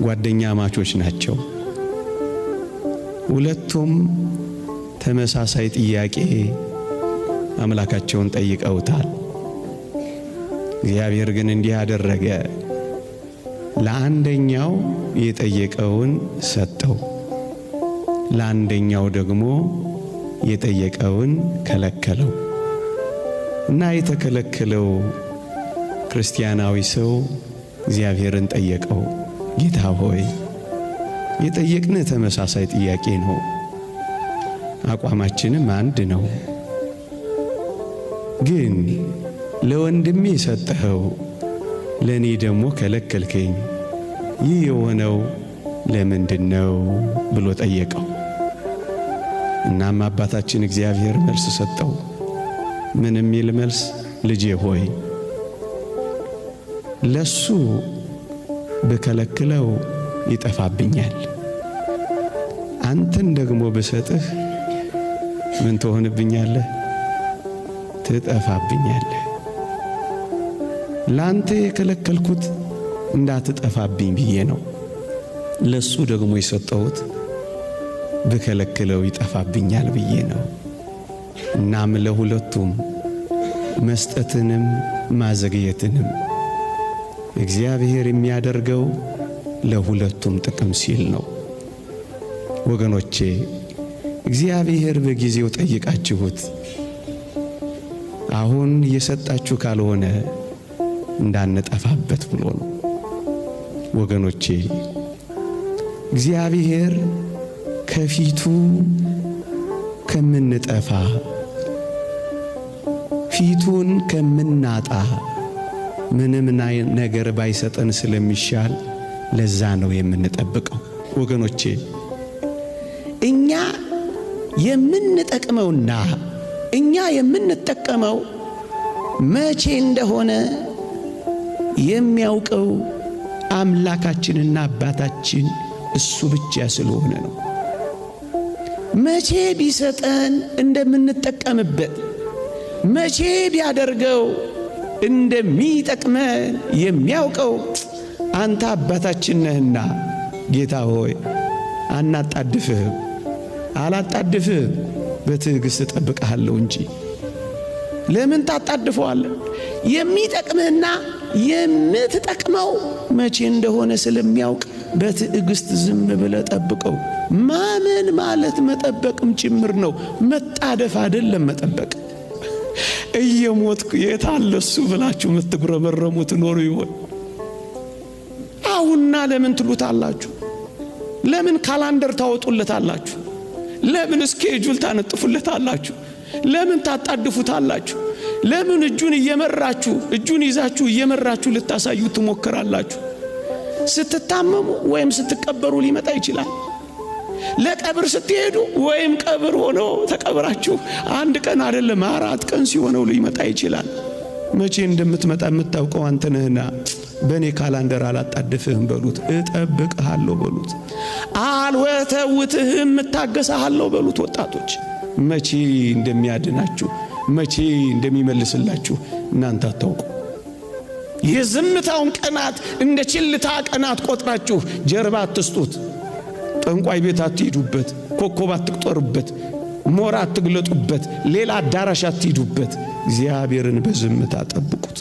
ጓደኛ ማቾች ናቸው። ሁለቱም ተመሳሳይ ጥያቄ አምላካቸውን ጠይቀውታል። እግዚአብሔር ግን እንዲህ አደረገ፣ ለአንደኛው የጠየቀውን ሰጠው፣ ለአንደኛው ደግሞ የጠየቀውን ከለከለው። እና የተከለከለው ክርስቲያናዊ ሰው እግዚአብሔርን ጠየቀው፣ ጌታ ሆይ የጠየቅንህ ተመሳሳይ ጥያቄ ነው፣ አቋማችንም አንድ ነው። ግን ለወንድሜ ሰጠኸው፣ ለኔ ደግሞ ከለከልከኝ። ይህ የሆነው ለምንድነው ብሎ ጠየቀው። እናም አባታችን እግዚአብሔር መልስ ሰጠው። ምን የሚል መልስ? ልጄ ሆይ ለሱ በከለክለው ይጠፋብኛል፣ አንተን ደግሞ ብሰጥህ ምን ትሆንብኛለህ? ትጠፋብኛለህ። ላንተ የከለከልኩት እንዳትጠፋብኝ ብዬ ነው። ለሱ ደግሞ የሰጠሁት በከለክለው ይጠፋብኛል ብዬ ነው። እናም ለሁለቱም መስጠትንም ማዘግየትንም እግዚአብሔር የሚያደርገው ለሁለቱም ጥቅም ሲል ነው። ወገኖቼ እግዚአብሔር በጊዜው ጠይቃችሁት አሁን እየሰጣችሁ ካልሆነ እንዳንጠፋበት ብሎ ነው። ወገኖቼ እግዚአብሔር ከፊቱ ከምንጠፋ ፊቱን ከምናጣ ምንም ነገር ባይሰጠን ስለሚሻል ለዛ ነው የምንጠብቀው። ወገኖቼ እኛ የምንጠቅመውና እኛ የምንጠቀመው መቼ እንደሆነ የሚያውቀው አምላካችንና አባታችን እሱ ብቻ ስለሆነ ነው። መቼ ቢሰጠን እንደምንጠቀምበት፣ መቼ ቢያደርገው እንደሚጠቅመን የሚያውቀው አንተ አባታችን ነህና ጌታ ሆይ አናጣድፍህም፣ አላጣድፍህም፣ በትዕግስት እጠብቅሃለሁ እንጂ ለምን ታጣድፈዋለህ? የሚጠቅምህና የምትጠቅመው መቼ እንደሆነ ስለሚያውቅ በትዕግስት ዝም ብለህ ጠብቀው። ማመን ማለት መጠበቅም ጭምር ነው። መጣደፍ አይደለም መጠበቅ። እየሞትኩ የታለ እሱ ብላችሁ የምትጉረመረሙ ትኖሩ ይሆን? አሁንና ለምን ትሉታላችሁ? ለምን ካላንደር ታወጡለታላችሁ? ለምን ስኬጁል ታነጥፉለታላችሁ? ለምን ታጣድፉታላችሁ? ለምን እጁን ይዛችሁ እየመራችሁ ልታሳዩ ትሞክራላችሁ? ስትታመሙ ወይም ስትቀበሩ ሊመጣ ይችላል። ለቀብር ስትሄዱ ወይም ቀብር ሆኖ ተቀብራችሁ አንድ ቀን አይደለም 4 ቀን ሲሆነው ሊመጣ ይችላል። መቼ እንደምትመጣ የምታውቀው አንተ ነህና በእኔ ካላንደር አላጣድፍህም በሉት፣ እጠብቅሃለሁ በሉት፣ አልወተውትህም እታገሳለሁ በሉት። ወጣቶች መቼ እንደሚያድናችሁ መቼ እንደሚመልስላችሁ እናንተ አታውቁ። የዝምታውን ቀናት እንደ ችልታ ቀናት ቆጥራችሁ ጀርባ አትስጡት። ጠንቋይ ቤት አትሂዱበት፣ ኮከብ አትቁጠሩበት፣ ሞራ አትግለጡበት፣ ሌላ አዳራሽ አትሂዱበት። እግዚአብሔርን በዝምታ ጠብቁት።